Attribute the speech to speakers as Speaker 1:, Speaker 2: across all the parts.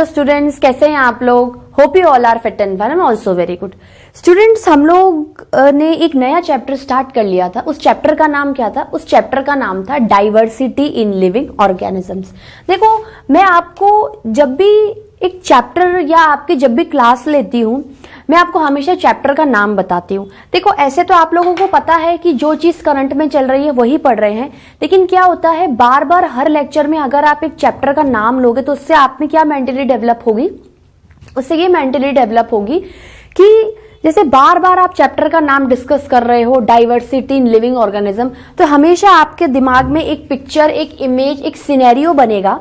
Speaker 1: Hello students, कैसे हैं आप लोग? Hope you all are fit and fine. I am also very good. Students, हम लोग ने एक नया चैप्टर स्टार्ट कर लिया था। उस चैप्टर का नाम क्या था? उस चैप्टर का नाम था डाइवर्सिटी इन लिविंग ऑर्गेनिजम्स। देखो, मैं आपको जब भी एक चैप्टर या आपकी जब भी क्लास लेती हूँ, मैं आपको हमेशा चैप्टर का नाम बताती हूँ। देखो, ऐसे तो आप लोगों को पता है कि जो चीज करंट में चल रही है वही पढ़ रहे हैं, लेकिन क्या होता है, बार बार हर लेक्चर में अगर आप एक चैप्टर का नाम लोगे तो उससे आप में क्या मेंटली डेवलप होगी? उससे ये मेंटली डेवलप होगी कि जैसे बार बार आप चैप्टर का नाम डिस्कस कर रहे हो, डाइवर्सिटी इन लिविंग ऑर्गेनिज्म, तो हमेशा आपके दिमाग में एक पिक्चर, एक इमेज, एक सिनेरियो बनेगा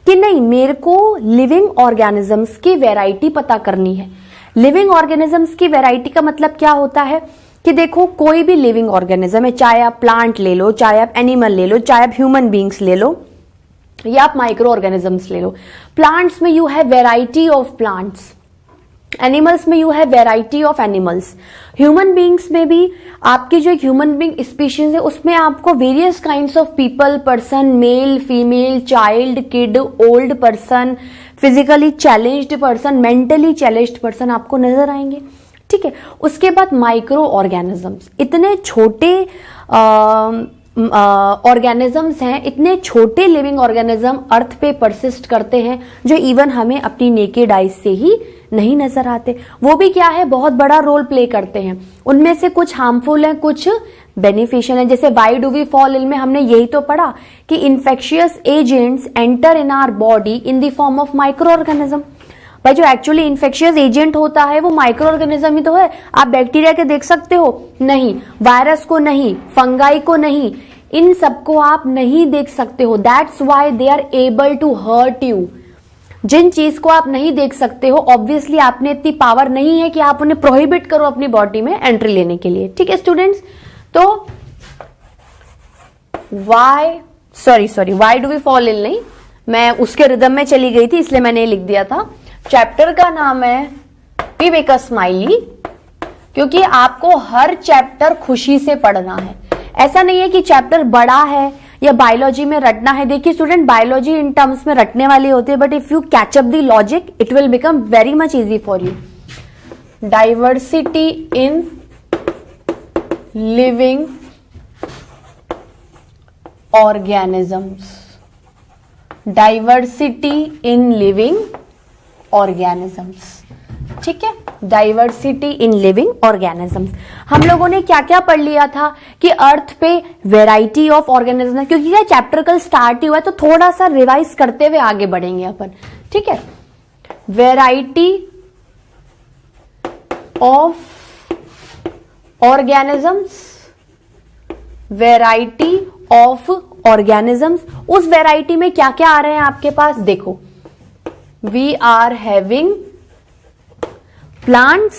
Speaker 1: कि नहीं, मेरे को लिविंग ऑर्गेनिजम्स की वैरायटी पता करनी है। लिविंग ऑर्गेनिजम्स की वैरायटी का मतलब क्या होता है कि देखो, कोई भी लिविंग ऑर्गेनिज्म है, चाहे आप प्लांट ले लो, चाहे आप एनिमल ले लो, चाहे आप ह्यूमन बींग्स ले लो, या आप माइक्रो ऑर्गेनिजम्स ले लो। प्लांट्स में you have variety of plants, animals में you have variety of animals, human beings में भी आपकी जो ह्यूमन बींग स्पीशीज है उसमें आपको various kinds of people, person, male, female, child, kid, old person, physically challenged person, mentally challenged person आपको नजर आएंगे। ठीक है। उसके बाद माइक्रो ऑर्गेनिजम्स, इतने छोटे ऑर्गेनिजम्स हैं, इतने छोटे लिविंग ऑर्गेनिज्म अर्थ पे परसिस्ट करते हैं जो इवन हमें अपनी नेकेड आईज से ही नहीं नजर आते। वो भी क्या है, बहुत बड़ा रोल प्ले करते हैं। उनमें से कुछ हार्मफुल हैं, कुछ बेनिफिशियल है। जैसे why do we fall ill में हमने यही तो पढ़ा कि infectious agents enter in our body in the form of microorganism. भाई, जो एक्चुअली इन्फेक्शियस एजेंट होता है वो माइक्रो ऑर्गेनिज्म ही तो है। आप बैक्टीरिया के देख सकते हो? नहीं। वायरस को नहीं, फंगाई को नहीं, इन सबको आप नहीं देख सकते हो। That's why they are able to hurt you. जिन चीज को आप नहीं देख सकते हो, ऑब्वियसली आपने इतनी पावर नहीं है कि आप उन्हें प्रोहिबिट करो अपनी बॉडी में एंट्री लेने के लिए। ठीक है स्टूडेंट्स, तो why do we fall in नहीं, मैं उसके रिदम में चली गई थी इसलिए मैंने लिख दिया था। चैप्टर का नाम है वी मेक अ स्माइली, क्योंकि आपको हर चैप्टर खुशी से पढ़ना है। ऐसा नहीं है कि चैप्टर बड़ा है या बायोलॉजी में रटना है। देखिए स्टूडेंट, बायोलॉजी इन टर्म्स में रटने वाली होती है, but if you catch up the logic it will become very much easy for you. Diversity in living organisms, diversity in living organisms. ठीक है, डाइवर्सिटी इन लिविंग ऑर्गेनिजम्स। हम लोगों ने क्या क्या पढ़ लिया था कि अर्थ पे वैरायटी ऑफ ऑर्गेनिज्म, क्योंकि ये चैप्टर कल स्टार्ट ही हुआ है तो थोड़ा सा रिवाइज करते हुए आगे बढ़ेंगे अपन। ठीक है, variety of organisms, variety of organisms. उस वैरायटी में क्या क्या आ रहे हैं आपके पास? देखो, we are having plants,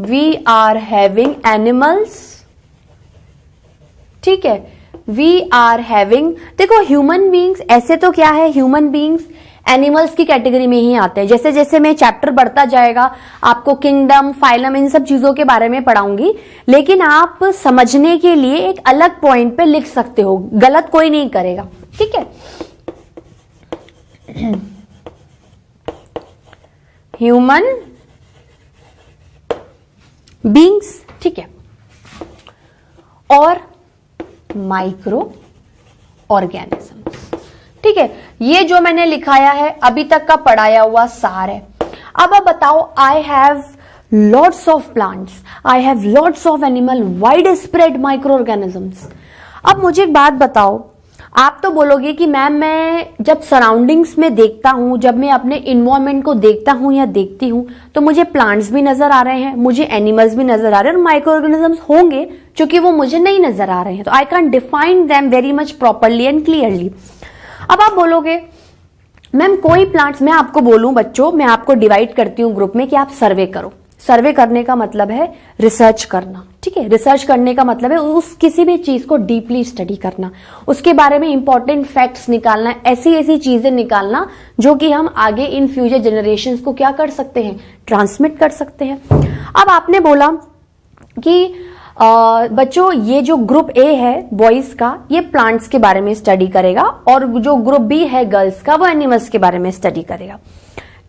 Speaker 1: we are having animals, ठीक है, we are having, देखो ह्यूमन बींग्स, ऐसे तो क्या है, ह्यूमन बींग्स एनिमल्स की कैटेगरी में ही आते हैं। जैसे जैसे मैं चैप्टर बढ़ता जाएगा आपको किंगडम, फाइलम, इन सब चीजों के बारे में पढ़ाऊंगी, लेकिन आप समझने के लिए एक अलग पॉइंट पे लिख सकते हो, गलत कोई नहीं करेगा। ठीक है, ह्यूमन बींग्स, ठीक है, और माइक्रो ऑर्गेनिजम्स। ठीक है, ये जो मैंने लिखाया है अभी तक का पढ़ाया हुआ सार है। अब आप बताओ, I have lots of plants, I have lots of animal, wide spread micro organisms. अब मुझे एक बात बताओ, आप तो बोलोगे कि मैम, मैं जब सराउंडिंग्स में देखता हूं, जब मैं अपने इन्वायरमेंट को देखता हूं या देखती हूं, तो मुझे प्लांट्स भी नजर आ रहे हैं, मुझे एनिमल्स भी नजर आ रहे हैं, और माइक्रो ऑर्गेनिजम्स होंगे क्योंकि वो मुझे नहीं नजर आ रहे हैं, तो I can define them very much properly and clearly. अब आप बोलोगे मैम कोई प्लांट्स, मैं आपको बोलूं बच्चों, मैं आपको डिवाइड करती हूं ग्रुप में कि आप सर्वे करो। सर्वे करने का मतलब है रिसर्च करना। ठीक है, रिसर्च करने का मतलब है उस किसी भी चीज को डीपली स्टडी करना, उसके बारे में इंपॉर्टेंट फैक्ट्स निकालना, ऐसी ऐसी चीजें निकालना जो कि हम आगे इन फ्यूचर जनरेशंस को क्या कर सकते हैं, ट्रांसमिट कर सकते हैं। अब आपने बोला कि बच्चों ये जो ग्रुप ए है बॉयज का, ये प्लांट्स के बारे में स्टडी करेगा, और जो ग्रुप बी है गर्ल्स का, वो एनिमल्स के बारे में स्टडी करेगा।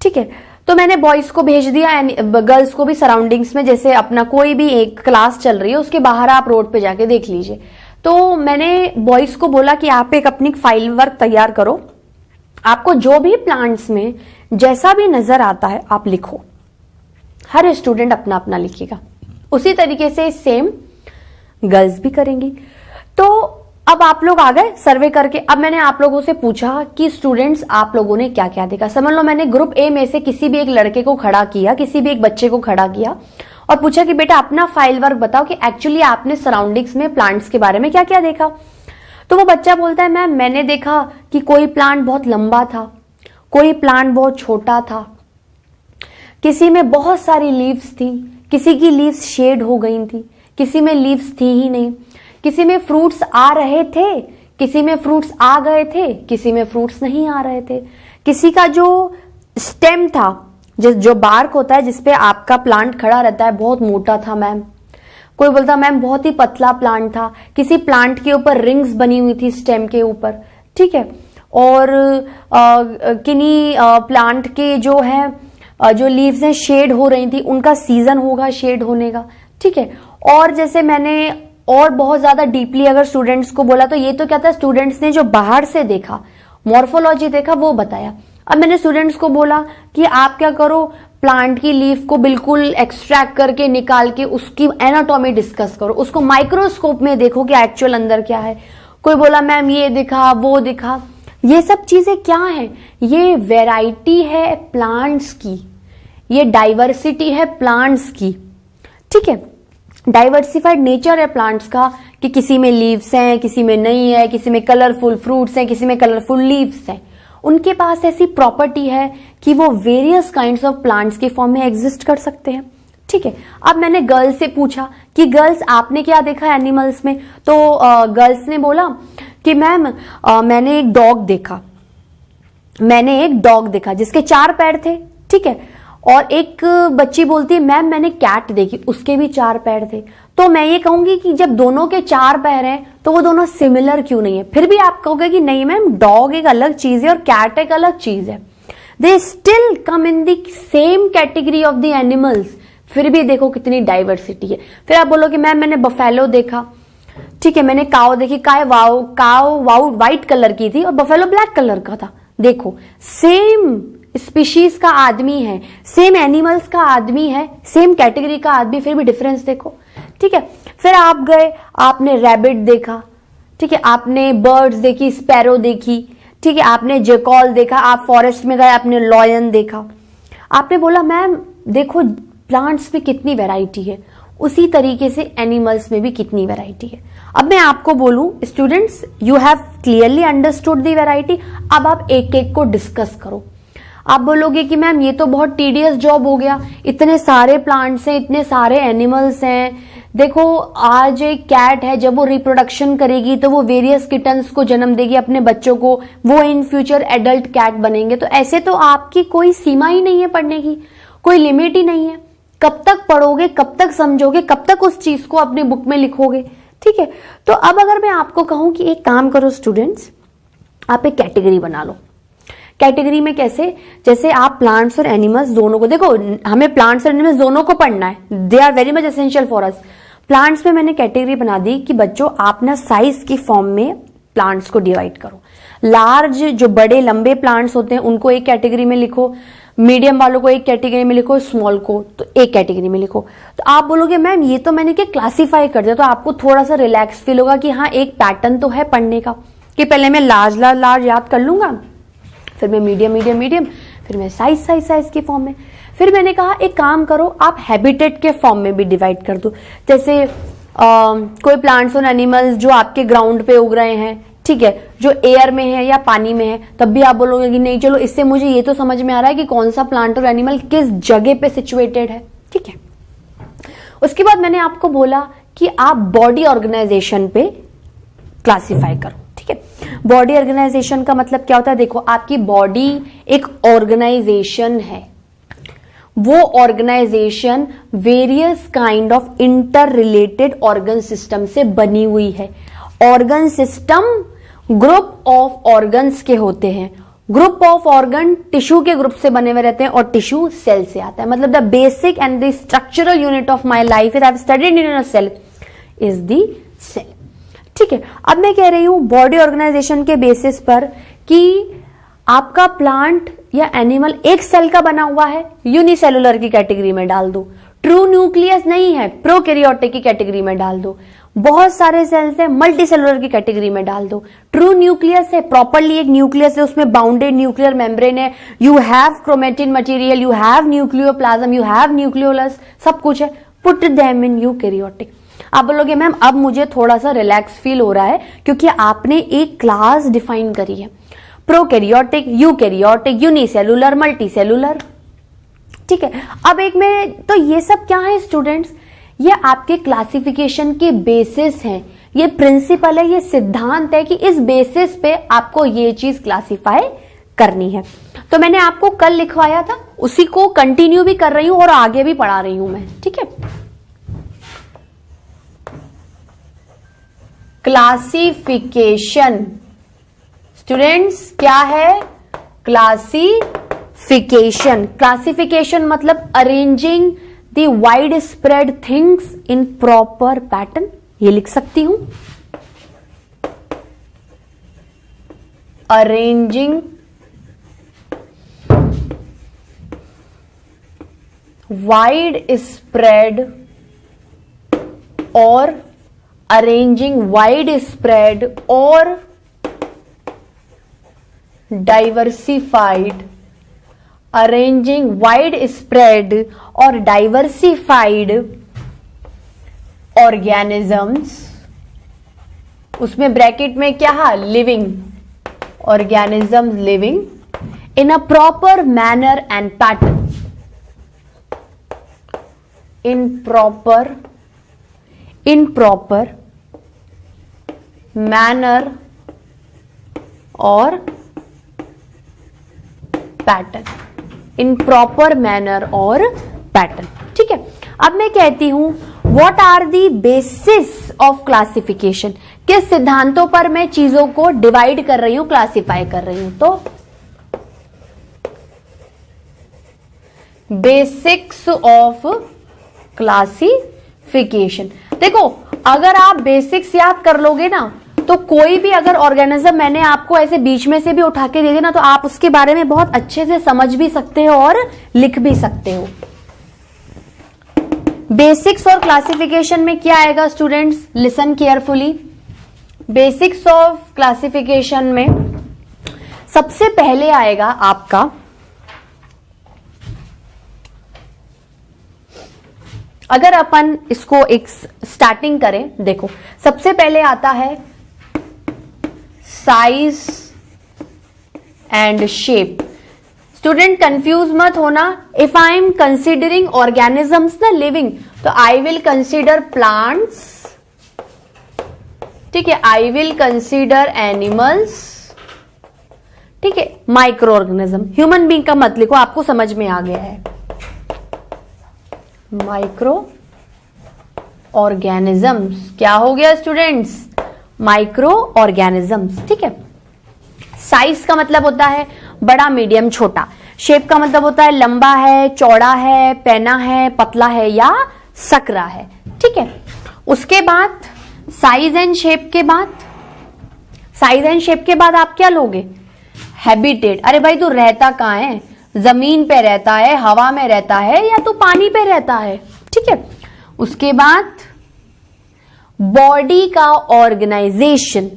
Speaker 1: ठीक है, तो मैंने बॉयज को भेज दिया, गर्ल्स को भी सराउंडिंग्स में, जैसे अपना कोई भी एक क्लास चल रही है उसके बाहर आप रोड पे जाके देख लीजिए। तो मैंने बॉयज को बोला कि आप एक अपनी फाइल वर्क तैयार करो, आपको जो भी प्लांट्स में जैसा भी नजर आता है आप लिखो। हर स्टूडेंट अपना अपना लिखेगा, उसी तरीके से सेम गर्ल्स भी करेंगी। तो अब आप लोग आ गए सर्वे करके। अब मैंने आप लोगों से पूछा कि स्टूडेंट्स आप लोगों ने क्या क्या देखा। समझ लो मैंने ग्रुप ए में से किसी भी एक लड़के को खड़ा किया, किसी भी एक बच्चे को खड़ा किया और पूछा कि बेटा अपना फाइल वर्क बताओ कि एक्चुअली आपने सराउंडिंग्स में प्लांट्स के बारे में क्या क्या देखा। तो वो बच्चा बोलता है मैम मैंने देखा कि कोई प्लांट बहुत लंबा था, कोई प्लांट बहुत छोटा था, किसी में बहुत सारी लीव्स थी, किसी की लीव्स शेड हो गई थी, किसी में लीव्स थी ही नहीं, किसी में फ्रूट्स आ रहे थे, किसी में फ्रूट्स आ गए थे, किसी में फ्रूट्स नहीं आ रहे थे, किसी का जो स्टेम था, जो बार्क होता है जिसपे आपका प्लांट खड़ा रहता है, बहुत मोटा था मैम। कोई बोलता मैम बहुत ही पतला प्लांट था, किसी प्लांट के ऊपर रिंग्स बनी हुई थी स्टेम के ऊपर। ठीक है, और किन्हीं प्लांट के जो है जो लीव्स हैं शेड हो रही थी, उनका सीजन होगा शेड होने का। ठीक है, और जैसे मैंने और बहुत ज्यादा डीपली अगर स्टूडेंट्स को बोला तो ये तो क्या था, स्टूडेंट्स ने जो बाहर से देखा, मॉर्फोलॉजी देखा, वो बताया। अब मैंने स्टूडेंट्स को बोला कि आप क्या करो, प्लांट की लीफ को बिल्कुल एक्सट्रैक्ट करके निकाल के उसकी एनाटॉमी डिस्कस करो, उसको माइक्रोस्कोप में देखो कि एक्चुअल अंदर क्या है। कोई बोला मैम ये दिखा वो दिखा। ये सब चीजें क्या है, ये वैरायटी है प्लांट्स की, ये डाइवर्सिटी है प्लांट्स की। ठीक है, डाइवर्सिफाइड नेचर है प्लांट्स का कि किसी में लीव्स हैं, किसी में नहीं है, किसी में कलरफुल फ्रूट्स हैं, किसी में कलरफुल लीव्स हैं। उनके पास ऐसी प्रॉपर्टी है कि वो वेरियस काइंड्स ऑफ प्लांट्स के फॉर्म में एग्जिस्ट कर सकते हैं। ठीक है, अब मैंने गर्ल्स से पूछा कि गर्ल्स आपने क्या देखा एनिमल्स में। तो गर्ल्स ने बोला कि मैम मैंने एक डॉग देखा जिसके 4 पैर थे। ठीक है, और एक बच्ची बोलती है मैम मैंने कैट देखी, उसके भी 4 पैर थे। तो मैं ये कहूंगी कि जब दोनों के 4 पैर हैं तो वो दोनों सिमिलर क्यों नहीं है। फिर भी आप कहोगे कि नहीं मैम डॉग एक अलग चीज है और कैट एक अलग चीज है, they still come in the same category of the animals. फिर भी देखो कितनी डाइवर्सिटी है। फिर आप बोलोगे मैम मैंने बफेलो देखा। ठीक है, मैंने काऊ देखी, काऊ व्हाइट कलर की थी और बफेलो ब्लैक कलर का था। देखो सेम स्पीशीज का आदमी है, सेम एनिमल्स का आदमी है, सेम कैटेगरी का आदमी, फिर भी डिफरेंस देखो। ठीक है, फिर आप गए, आपने रैबिट देखा। ठीक है, आपने बर्ड्स देखी, स्पैरो देखी। ठीक है, आपने जेकॉल देखा, आप फॉरेस्ट में गए, आपने लॉयन देखा। आपने बोला मैम देखो प्लांट्स में कितनी वैरायटी है, उसी तरीके से एनिमल्स में भी कितनी वैरायटी है। अब मैं आपको बोलूं students, you have clearly understood the variety. अब आप एक एक को डिस्कस करो। आप बोलोगे कि मैम ये तो बहुत टीडियस जॉब हो गया, इतने सारे प्लांट्स हैं, इतने सारे एनिमल्स हैं। देखो आज एक कैट है, जब वो रिप्रोडक्शन करेगी तो वो वेरियस किटन्स को जन्म देगी अपने बच्चों को, वो इन फ्यूचर एडल्ट कैट बनेंगे। तो ऐसे तो आपकी कोई सीमा ही नहीं है पढ़ने की, कोई लिमिट ही नहीं है। कब तक पढ़ोगे, कब तक समझोगे, कब तक उस चीज को अपनी बुक में लिखोगे। ठीक है, तो अब अगर मैं आपको कहूं कि एक काम करो स्टूडेंट्स, आप एक कैटेगरी बना लो। कैटेगरी में कैसे, जैसे आप प्लांट्स और एनिमल्स दोनों को, देखो हमें प्लांट्स और एनिमल्स दोनों को पढ़ना है, they are very much essential for us. Plants में मैंने कैटेगरी बना दी कि बच्चों आप ना साइज की फॉर्म में प्लांट्स को डिवाइड करो। लार्ज जो बड़े लंबे प्लांट्स होते हैं उनको एक कैटेगरी में लिखो, मीडियम वालों को एक कैटेगरी में लिखो, स्मॉल को तो एक कैटेगरी में लिखो। तो आप बोलोगे मैम ये तो मैंने क्या क्लासीफाई कर दिया, तो आपको थोड़ा सा रिलैक्स फील होगा कि हाँ एक पैटर्न तो है पढ़ने का, कि पहले मैं लार्ज याद कर लूंगा, फिर मैं मीडियम, फिर मैं साइज की फॉर्म में। फिर मैंने कहा एक काम करो, आप हैबिटेट के फॉर्म में भी डिवाइड कर दो। जैसे कोई प्लांट्स और एनिमल्स जो आपके ग्राउंड पे उग रहे हैं, ठीक है, जो एयर में है या पानी में है, तब भी आप बोलोगे कि नहीं चलो इससे मुझे ये तो समझ में आ रहा है कि कौन सा प्लांट और एनिमल किस जगह पे सिचुएटेड है। ठीक है, उसके बाद मैंने आपको बोला कि आप बॉडी ऑर्गेनाइजेशन पे क्लासिफाई करो। ठीक है, बॉडी ऑर्गेनाइजेशन का मतलब क्या होता है, देखो आपकी बॉडी एक ऑर्गेनाइजेशन है, वो organisation various kind of interrelated organ system से बनी हुई है। Organ system group of organs के होते हैं। ग्रुप ऑफ ऑर्गन टिश्यू के ग्रुप से बने हुए रहते हैं और टिश्यू सेल से आता है। मतलब the basic and the structural unit of my life is I have studied in a cell is the cell. ठीक है, अब मैं कह रही हूं बॉडी ऑर्गेनाइजेशन के बेसिस पर कि आपका प्लांट या एनिमल एक सेल का बना हुआ है, यूनिसेलुलर की कैटेगरी में डाल दो। ट्रू न्यूक्लियस नहीं है, प्रोकैरियोटिक की कैटेगरी में डाल दो। बहुत सारे सेल्स हैं, मल्टी सेलुलर की कैटेगरी में डाल दो। ट्रू न्यूक्लियस है, प्रॉपरली एक न्यूक्लियस है, उसमें बाउंडेड न्यूक्लियर मेम्ब्रेन है, you have chromatin material, you have nucleoplasm, you have nucleolus, सब कुछ है। Put them in eukaryotic. आप बोलोगे मैम अब मुझे थोड़ा सा रिलैक्स फील हो रहा है क्योंकि आपने एक क्लास डिफाइन करी है, प्रोकैरियोटिक, यूकैरियोटिक, यूनिसेलुलर, मल्टीसेलुलर। ठीक है, अब एक में तो ये सब क्या है स्टूडेंट्स, ये आपके क्लासिफिकेशन के बेसिस हैं, ये प्रिंसिपल है, ये सिद्धांत है कि इस बेसिस पे आपको ये चीज क्लासिफाई करनी है। तो मैंने आपको कल लिखवाया था, उसी को कंटिन्यू भी कर रही हूं और आगे भी पढ़ा रही हूं मैं। ठीक है, क्लासिफिकेशन स्टूडेंट्स क्या है? क्लासिफिकेशन। क्लासिफिकेशन मतलब arranging the wide spread things in proper pattern, ये लिख सकती हूं। अरेंजिंग वाइड स्प्रेड और arranging wide spread or diversified, arranging wide spread or diversified organisms, उसमें ब्रैकेट में क्या है? Living organisms living in a proper manner and pattern, in proper manner और पैटर्न, इन प्रॉपर मैनर और pattern. ठीक है, अब मैं कहती हूं what are the basis of classification, किस सिद्धांतों पर मैं चीजों को डिवाइड कर रही हूं, क्लासिफाई कर रही हूं। तो बेसिक्स ऑफ क्लासिफिकेशन। देखो अगर आप बेसिक्स याद कर लोगे ना तो कोई भी अगर ऑर्गेनिज्म मैंने आपको ऐसे बीच में से भी उठा के दे देना तो आप उसके बारे में बहुत अच्छे से समझ भी सकते हो और लिख भी सकते हो। बेसिक्स और क्लासिफिकेशन में क्या आएगा students? Listen carefully. Basics of classification में सबसे पहले आएगा आपका अगर अपन इसको एक स्टार्टिंग करें, देखो सबसे पहले आता है size and shape. Student confuse मत होना, if I am considering organisms ना लिविंग तो आई विल कंसिडर प्लांट्स, ठीक है, आई विल कंसिडर एनिमल्स, ठीक है, माइक्रो ऑर्गेनिज्म। ह्यूमन बीइंग का मत लिखो, आपको समझ में आ गया है। माइक्रो ऑर्गेनिजम्स क्या हो गया स्टूडेंट्स? Micro organisms. ठीक है, साइज का मतलब होता है बड़ा, मीडियम, छोटा। शेप का मतलब होता है लंबा है, चौड़ा है, पैना है, पतला है या सकरा है। ठीक है, उसके बाद साइज एंड शेप के बाद, साइज एंड शेप के बाद आप क्या लोगे? हैबिटेट। अरे भाई तू रहता कहां है? जमीन पे रहता है, हवा में रहता है या तो पानी पे रहता है। ठीक है, उसके बाद बॉडी का ऑर्गेनाइजेशन,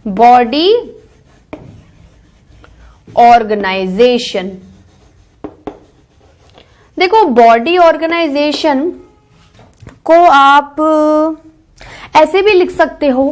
Speaker 1: बॉडी ऑर्गेनाइजेशन। देखो बॉडी ऑर्गेनाइजेशन को आप ऐसे भी लिख सकते हो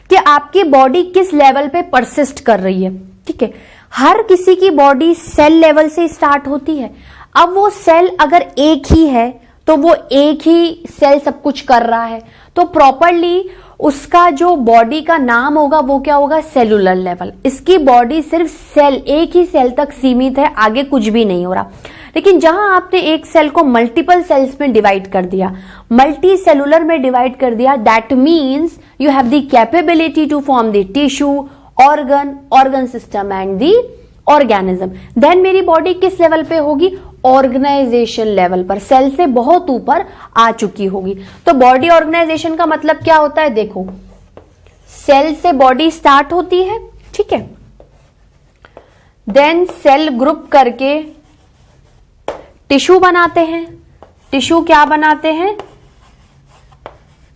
Speaker 1: कि आपकी बॉडी किस लेवल पे परसिस्ट कर रही है। ठीक है, हर किसी की बॉडी सेल लेवल से स्टार्ट होती है। अब वो सेल अगर एक ही है तो वो एक ही सेल सब कुछ कर रहा है, तो प्रॉपरली उसका जो बॉडी का नाम होगा वो क्या होगा, सेलुलर लेवल। इसकी बॉडी सिर्फ सेल, एक ही सेल तक सीमित है, आगे कुछ भी नहीं हो रहा। लेकिन जहां आपने एक सेल को मल्टीपल सेल्स में डिवाइड कर दिया, मल्टी सेलुलर में डिवाइड कर दिया, that means you have the capability to form the tissue, organ system and the organism. Then मेरी बॉडी किस लेवल पे होगी, ऑर्गेनाइजेशन लेवल पर, सेल से बहुत ऊपर आ चुकी होगी। तो बॉडी ऑर्गेनाइजेशन का मतलब क्या होता है, देखो सेल से बॉडी स्टार्ट होती है, ठीक है, देन सेल ग्रुप करके टिश्यू बनाते हैं, टिश्यू क्या बनाते हैं,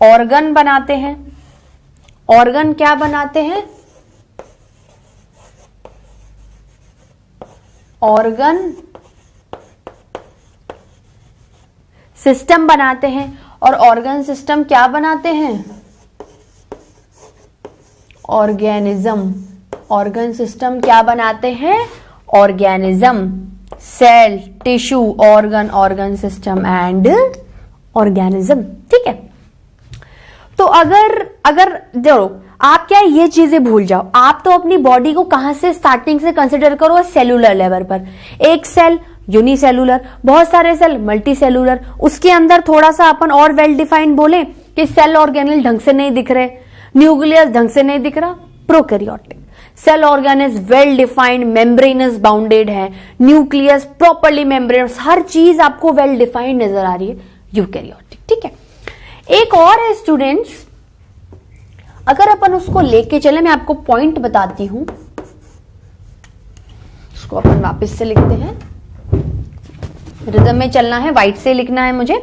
Speaker 1: ऑर्गन बनाते हैं, ऑर्गन क्या बनाते हैं, ऑर्गन सिस्टम बनाते हैं, और ऑर्गन सिस्टम क्या बनाते हैं, ऑर्गेनिज्म। ऑर्गन सिस्टम क्या बनाते हैं, organism. Cell, tissue, organ system and organism, ठीक है। तो अगर देखो आप क्या ये चीजें भूल जाओ, आप तो अपनी बॉडी को कहां से स्टार्टिंग से कंसिडर करो, सेलुलर लेवल पर। एक सेल यूनिसेलुलर, बहुत सारे सेल मल्टी सेलुलर, उसके अंदर थोड़ा सा अपन और वेल डिफाइंड बोले कि सेल ऑर्गेनल ढंग से नहीं दिख रहे, न्यूक्लियस ढंग से नहीं दिख रहा, prokaryotic. Cell organ is well defined, membranous bounded है, न्यूक्लियस प्रॉपर्ली मेम्ब्रेनस, हर चीज आपको वेल डिफाइंड नजर आ रही है, यूकैरियोटिक, ठीक है। एक और है स्टूडेंट्स, अगर अपन उसको लेके चले, मैं आपको पॉइंट बताती हूं, उसको अपन वापस से लिखते हैं, रिदम में चलना है, व्हाइट से लिखना है मुझे,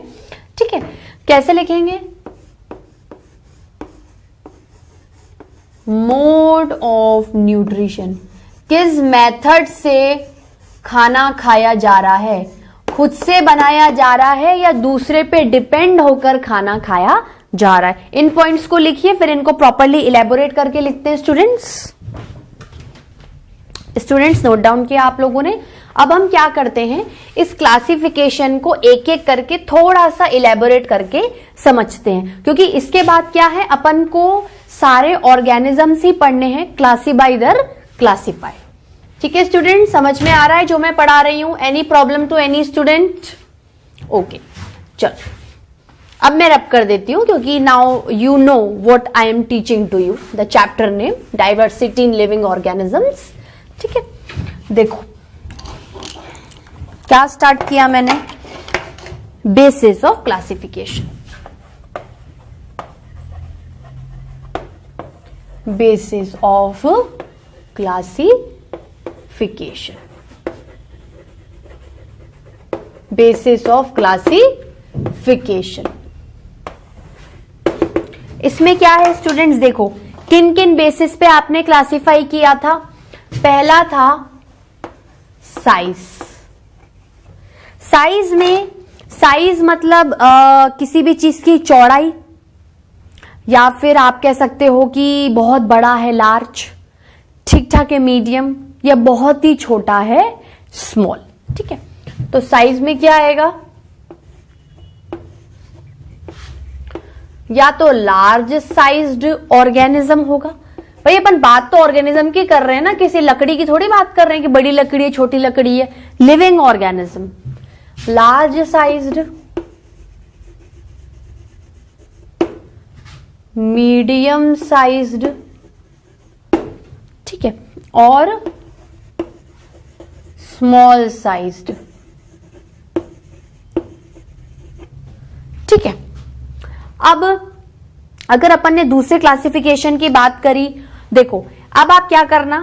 Speaker 1: ठीक है। कैसे लिखेंगे, मोड ऑफ न्यूट्रिशन, किस मेथड से खाना खाया जा रहा है, खुद से बनाया जा रहा है या दूसरे पे डिपेंड होकर खाना खाया जा रहा है। इन पॉइंट्स को लिखिए, फिर इनको प्रॉपर्ली इलेबोरेट करके लिखते हैं स्टूडेंट्स। नोट डाउन किया आप लोगों ने। अब हम क्या करते हैं, इस क्लासिफिकेशन को एक एक करके थोड़ा सा इलेबोरेट करके समझते हैं, क्योंकि इसके बाद क्या है, अपन को सारे ऑर्गेनिजम्स ही पढ़ने हैं, क्लासिफाई दर क्लासिफाई। ठीक है स्टूडेंट, समझ में आ रहा है जो मैं पढ़ा रही हूं? Any problem to any student? Okay, चलो अब मैं रब कर देती हूं, क्योंकि now you know what I am teaching to you, the chapter name diversity in living organisms. ठीक है, देखो क्या स्टार्ट किया मैंने, basis of classification. Basis of classification, basis of classification. इसमें क्या है स्टूडेंट्स, देखो किन किन बेसिस पे आपने क्लासिफाई किया था। पहला था साइज। साइज में, साइज मतलब किसी भी चीज की चौड़ाई, या फिर आप कह सकते हो कि बहुत बड़ा है लार्ज, ठीक ठाक है मीडियम, या बहुत ही छोटा है स्मॉल। ठीक है, तो साइज में क्या आएगा, या तो लार्ज साइज्ड ऑर्गेनिज्म होगा। भाई अपन बात तो ऑर्गेनिज्म की कर रहे हैं ना, किसी लकड़ी की थोड़ी बात कर रहे हैं कि बड़ी लकड़ी है छोटी लकड़ी है। Living organism, large sized, medium sized, ठीक है, और स्मॉल साइज्ड। ठीक है, अब अगर अपन ने दूसरे क्लासिफिकेशन की बात करी, देखो अब आप क्या करना,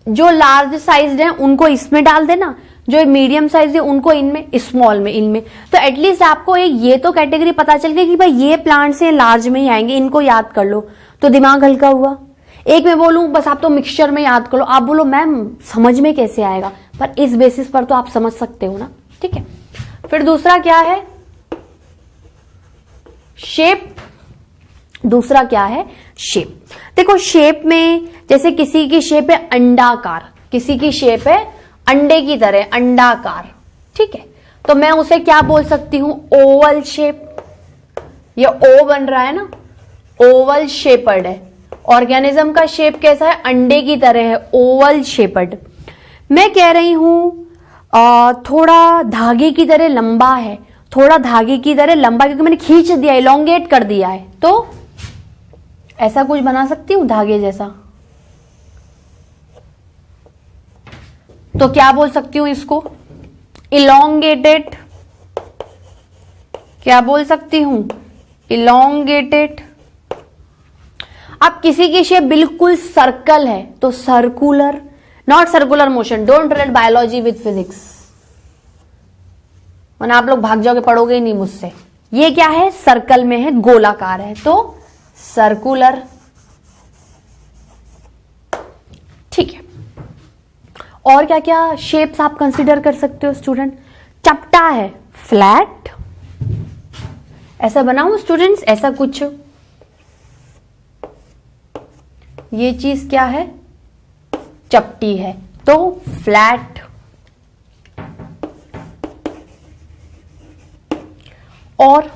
Speaker 1: जो लार्ज साइज्ड है उनको इसमें डाल देना, जो मीडियम साइज है उनको इनमें, स्मॉल में इनमें। तो एटलीस्ट आपको एक ये तो कैटेगरी पता चल गई कि भाई ये प्लांट्स हैं लार्ज में ही आएंगे, इनको याद कर लो तो दिमाग हल्का हुआ। एक मैं बोलूं बस आप तो मिक्सचर में याद कर लो, आप बोलो मैम समझ में कैसे आएगा, पर इस बेसिस पर तो आप समझ सकते हो ना। ठीक है, फिर दूसरा क्या है, शेप। दूसरा क्या है, शेप। देखो शेप में जैसे किसी की शेप है अंडाकार, किसी की शेप है अंडे की तरह अंडाकार। ठीक है, तो मैं उसे क्या बोल सकती हूं, ओवल शेप। ये ओ बन रहा है ना, ओवल शेपर्ड है। ऑर्गेनिज्म का शेप कैसा है? अंडे की तरह है, ओवल शेपर्ड। मैं कह रही हूं थोड़ा धागे की तरह लंबा है, थोड़ा धागे की तरह लंबा, क्योंकि मैंने खींच दिया, इलोंगेट कर दिया है, तो ऐसा कुछ बना सकती हूं धागे जैसा। तो क्या बोल सकती हूं इसको? इलोंगेटेड। क्या बोल सकती हूं? इलोंगेटेड। अब किसी की शेप बिल्कुल सर्कल है तो circular, not circular motion. Don't relate biology with physics, वरना आप लोग भाग जाओगे, पढ़ोगे ही नहीं मुझसे। ये क्या है? सर्कल में है, गोलाकार है, तो सर्कुलर। ठीक है। और क्या क्या शेप्स आप कंसीडर कर सकते हो स्टूडेंट? चपटा है, फ्लैट। ऐसा बनाऊं स्टूडेंट्स? ऐसा कुछ, ये चीज क्या है? चपटी है, तो फ्लैट। और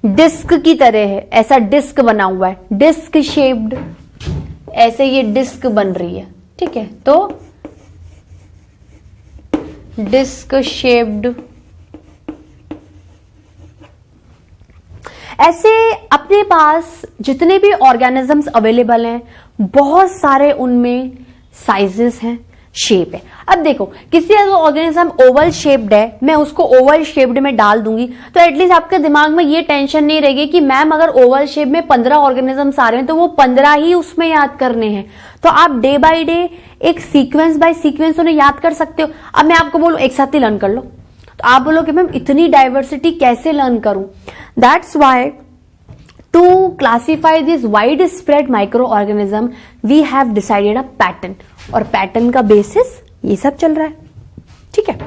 Speaker 1: डिस्क की तरह है, ऐसा डिस्क बना हुआ है, डिस्क शेप्ड, ऐसे ये डिस्क बन रही है, ठीक है, तो डिस्क शेप्ड। ऐसे अपने पास जितने भी ऑर्गेनिजम्स अवेलेबल हैं, बहुत सारे उनमें साइजेस हैं, शेप है। अब देखो, किसी ऑर्गेनिज्म ओवल शेप्ड है, मैं उसको ओवल शेप्ड में डाल दूंगी, तो एटलीस्ट आपके दिमाग में ये टेंशन नहीं रहेगी कि मैम अगर ओवल शेप में 15 ऑर्गेनिजम्स आ रहे हैं तो वो 15 ही उसमें याद करने हैं। तो आप डे बाय डे एक सीक्वेंस बाय सीक्वेंस उन्हें याद कर सकते हो। अब मैं आपको बोलूं एक साथ ही लर्न कर लो, तो आप बोलोगे मैम इतनी डाइवर्सिटी कैसे लर्न करूं? That's why to classify this wide spread microorganism we have decided a pattern, और पैटर्न का बेसिस ये सब चल रहा है, ठीक है।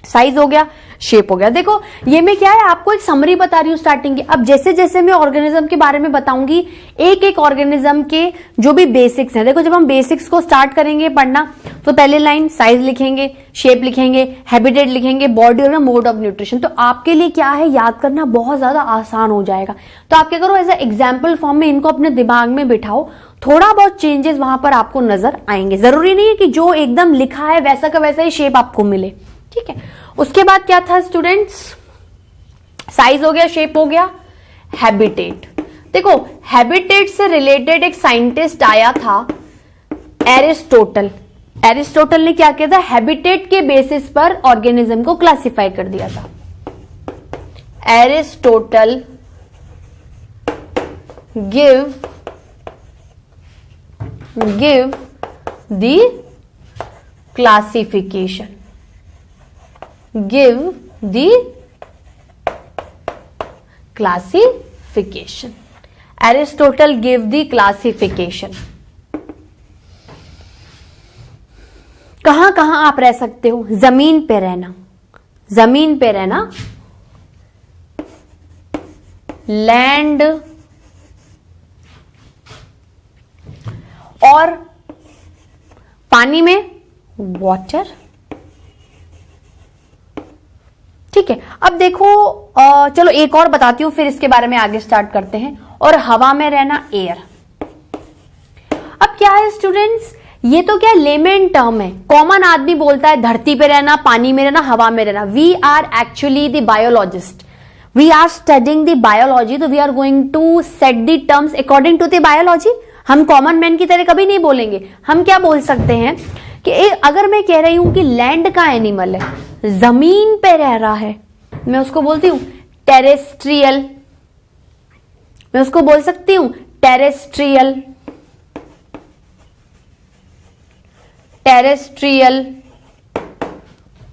Speaker 1: साइज हो गया, शेप हो गया। देखो ये मैं क्या है, आपको एक समरी बता रही हूं स्टार्टिंग की। अब जैसे जैसे मैं ऑर्गेनिज्म के बारे में बताऊंगी, एक एक ऑर्गेनिज्म के जो भी बेसिक्स हैं, देखो जब हम बेसिक्स को स्टार्ट करेंगे पढ़ना, तो पहले लाइन साइज लिखेंगे, शेप लिखेंगे, हैबिटेट लिखेंगे, बॉडी और मोड ऑफ न्यूट्रिशन। तो आपके लिए क्या है, याद करना बहुत ज्यादा आसान हो जाएगा। तो आप क्या करो, एज एग्जाम्पल फॉर्म में इनको अपने दिमाग में बिठाओ, थोड़ा बहुत चेंजेस वहां पर आपको नजर आएंगे। जरूरी नहीं है कि जो एकदम लिखा है वैसा का वैसा ही शेप आपको मिले, ठीक है। उसके बाद क्या था स्टूडेंट्स? साइज हो गया, शेप हो गया, हैबिटेट। देखो हैबिटेट से रिलेटेड एक साइंटिस्ट आया था, एरिस्टोटल। एरिस्टोटल ने क्या किया था, हैबिटेट के बेसिस पर ऑर्गेनिज्म को क्लासिफाई कर दिया था। Aristotle give the classification, give the classification. Aristotle gave the classification. कहां कहां आप रह सकते हो? जमीन पे रहना, जमीन पे रहना, लैंड, और पानी में वाटर, ठीक है। अब देखो चलो एक और बताती हूं, फिर इसके बारे में आगे स्टार्ट करते हैं। और हवा में रहना, एयर। अब क्या है स्टूडेंट्स, ये तो क्या लेमेन टर्म है, कॉमन आदमी बोलता है धरती पे रहना, पानी में रहना, हवा में रहना। We are actually the biologist, we are studying the biology, तो we are going to set the terms according to the biology. हम कॉमन मैन की तरह कभी नहीं बोलेंगे। हम क्या बोल सकते हैं कि अगर मैं कह रही हूं कि लैंड का एनिमल है, जमीन पे रह रहा है, मैं उसको बोलती हूं टेरेस्ट्रियल। मैं उसको बोल सकती हूं टेरेस्ट्रियल, टेरेस्ट्रियल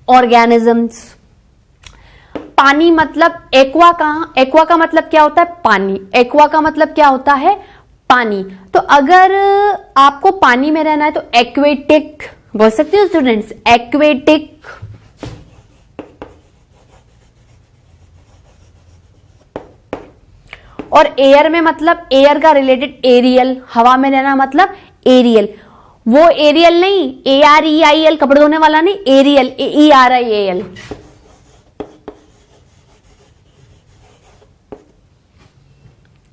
Speaker 1: ऑर्गेनिजम्स। पानी मतलब एक्वा का मतलब क्या होता है? पानी। एक्वा का मतलब क्या होता है? पानी। तो अगर आपको पानी में रहना है तो एक्वेटिक बोल सकते हो स्टूडेंट्स, एक्वेटिक। और एयर में मतलब एयर का रिलेटेड एरियल, हवा में रहना मतलब एरियल। वो एरियल नहीं, AREIL, कपड़े धोने वाला नहीं, एरियल, ERIAL।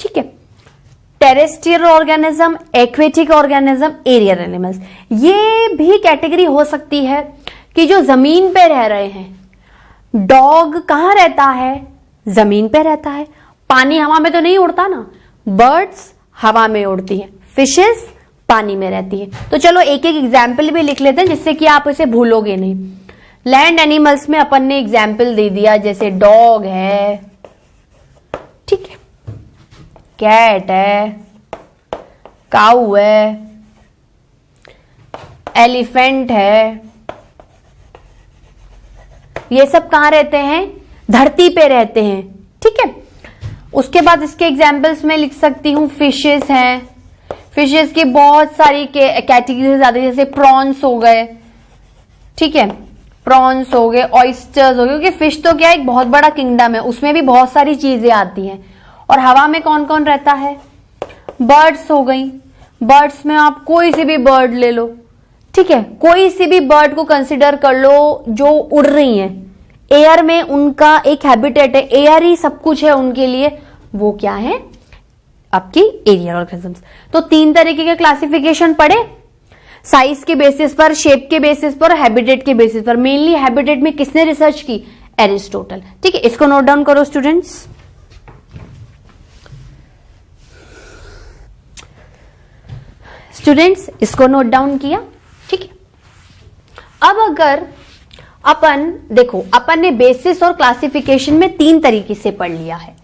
Speaker 1: ठीक है, terrestrial organism, aquatic organism, aerial animals. ये भी कैटेगरी हो सकती है कि जो जमीन पे रह रहे हैं। डॉग कहां रहता है? जमीन पे रहता है। पानी हवा में तो नहीं उड़ता ना। बर्ड्स हवा में उड़ती है, फिशेस पानी में रहती है। तो चलो एक एक एग्जाम्पल भी लिख लेते हैं जिससे कि आप इसे भूलोगे नहीं। लैंड एनिमल्स में अपन ने एग्जाम्पल दे दिया, जैसे डॉग है, ठीक है, कैट है, काऊ है, एलिफेंट है। ये सब कहां रहते हैं? धरती पे रहते हैं, ठीक है। उसके बाद इसके एग्जाम्पल्स में लिख सकती हूं, फिशेस हैं। फिशेस की बहुत सारी कैटेगरीज आती है, जैसे प्रॉन्स हो गए, ठीक है, प्रॉन्स हो गए, ऑयस्टर्स हो गए, क्योंकि फिश तो क्या एक बहुत बड़ा किंगडम है, उसमें भी बहुत सारी चीजें आती हैं। और हवा में कौन कौन रहता है? बर्ड्स हो गई। बर्ड्स में आप कोई सी भी बर्ड ले लो, ठीक है, कोई सी भी बर्ड को कंसिडर कर लो जो उड़ रही हैं। एयर में उनका एक हैबिटेट है, एयर ही सब कुछ है उनके लिए। वो क्या है? आपकी एरियल ऑर्गेनिजम्स। तो 3 तरीके के क्लासिफिकेशन पढ़े, साइज के बेसिस पर, शेप के बेसिस पर, हैबिटेट के बेसिस पर। मेनली हैबिटेट में किसने रिसर्च की? एरिस्टोटल, ठीक है। इसको नोट डाउन करो स्टूडेंट्स। स्टूडेंट्स इसको नोट डाउन किया, ठीक है। अब अगर अपन देखो, अपन ने बेसिस और क्लासिफिकेशन में 3 तरीके से पढ़ लिया है।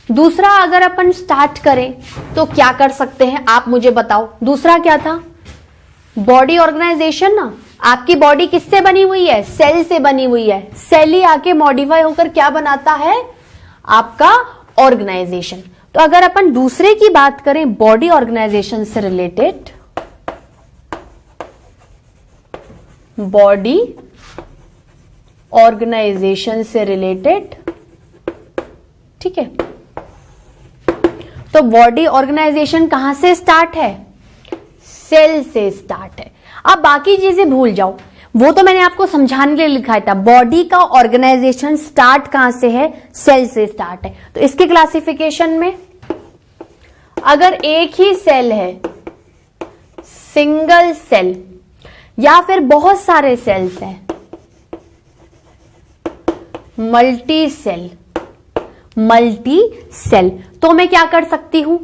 Speaker 1: दूसरा अगर अपन स्टार्ट करें तो क्या कर सकते हैं, आप मुझे बताओ। दूसरा क्या था? बॉडी ऑर्गेनाइजेशन ना। आपकी बॉडी किससे बनी हुई है? सेल से बनी हुई है। सेल ही आके मॉडिफाई होकर क्या बनाता है? आपका ऑर्गेनाइजेशन। तो अगर अपन दूसरे की बात करें, बॉडी ऑर्गेनाइजेशन से रिलेटेड, बॉडी ऑर्गेनाइजेशन से रिलेटेड, ठीक है, तो बॉडी ऑर्गेनाइजेशन कहां से स्टार्ट है? सेल से स्टार्ट है। अब बाकी चीजें भूल जाओ, वो तो मैंने आपको समझाने के लिए लिखा था। बॉडी का ऑर्गेनाइजेशन स्टार्ट कहां से है? सेल से स्टार्ट है। तो इसके क्लासिफिकेशन में अगर एक ही सेल है, सिंगल सेल, या फिर बहुत सारे सेल्स हैं, मल्टी सेल, तो मैं क्या कर सकती हूं?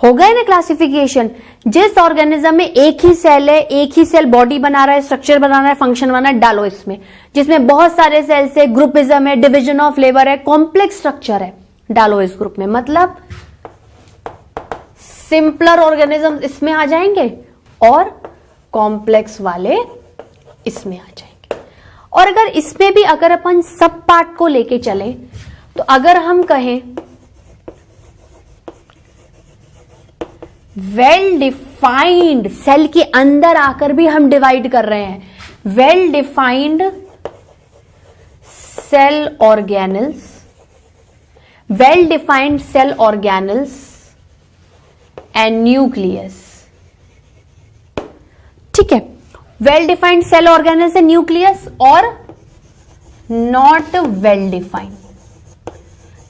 Speaker 1: हो गए ना क्लासिफिकेशन। जिस ऑर्गेनिज्म में एक ही सेल है, एक ही सेल बॉडी बना रहा है, स्ट्रक्चर बना रहा है, फंक्शन बना है, डालो इसमें। जिसमें बहुत सारे सेल्स है, ग्रुपिज्म है, डिवीजन ऑफ लेबर है, कॉम्प्लेक्स स्ट्रक्चर है, डालो इस ग्रुप में। मतलब सिंपलर ऑर्गेनिज्म इसमें आ जाएंगे और कॉम्प्लेक्स वाले इसमें आ जाएंगे। और अगर इसमें भी अगर अपन सब पार्ट को लेके चले, तो अगर हम कहें वेल डिफाइंड, सेल के अंदर आकर भी हम डिवाइड कर रहे हैं, well defined cell organelles, well defined cell organelles and nucleus, ठीक है। Well defined cell organelles and nucleus और not well defined.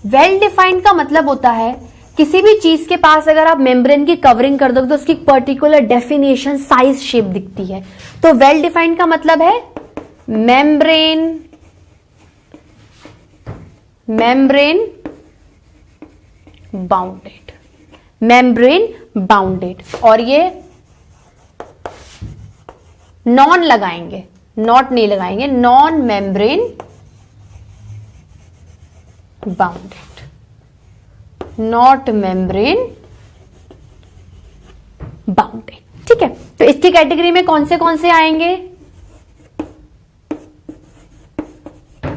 Speaker 1: Well defined का मतलब होता है किसी भी चीज के पास अगर आप मेम्ब्रेन की कवरिंग कर दो तो उसकी पर्टिकुलर डेफिनेशन, साइज, शेप दिखती है। तो वेल डिफाइंड का मतलब है मेम्ब्रेन बाउंडेड, और ये नॉन लगाएंगे, नॉट नहीं लगाएंगे, non membrane bounded, not membrane bounded, ठीक है। तो इसकी कैटेगरी में कौन से आएंगे?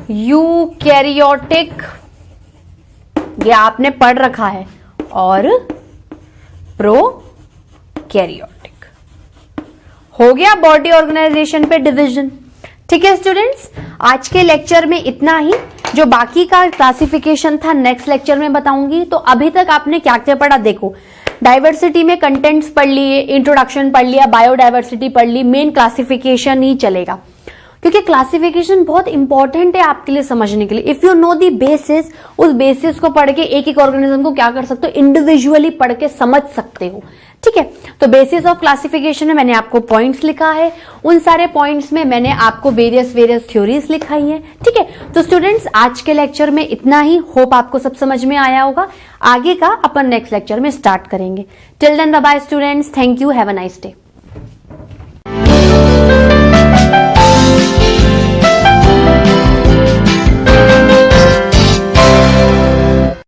Speaker 1: यूकैरियोटिक, ये आपने पढ़ रखा है, और प्रोकैरियोटिक। हो गया बॉडी ऑर्गेनाइजेशन पे डिवीजन, ठीक है स्टूडेंट्स। आज के लेक्चर में इतना ही। जो बाकी का क्लासिफिकेशन था नेक्स्ट लेक्चर में बताऊंगी। तो अभी तक आपने क्या क्या पढ़ा देखो। डाइवर्सिटी में कंटेंट्स पढ़ लिए, इंट्रोडक्शन पढ़ लिया, बायोडाइवर्सिटी पढ़ ली, मेन क्लासिफिकेशन ही चलेगा। क्योंकि क्लासिफिकेशन बहुत इंपॉर्टेंट है आपके लिए समझने के लिए। If you know the basis, उस बेसिस को पढ़ के एक एक ऑर्गेनिज्म को क्या कर सकते हो, इंडिविजुअली पढ़ के समझ सकते हो। ठीक है, तो बेसिस ऑफ क्लासिफिकेशन में मैंने आपको पॉइंट्स लिखा है, उन सारे पॉइंट्स में मैंने आपको वेरियस थ्योरीज लिखाई हैं। ठीक है, तो स्टूडेंट्स आज के लेक्चर में इतना ही। होप आपको सब समझ में आया होगा। आगे का अपन नेक्स्ट लेक्चर में स्टार्ट करेंगे। Till then bye bye students, thank you, have a nice day.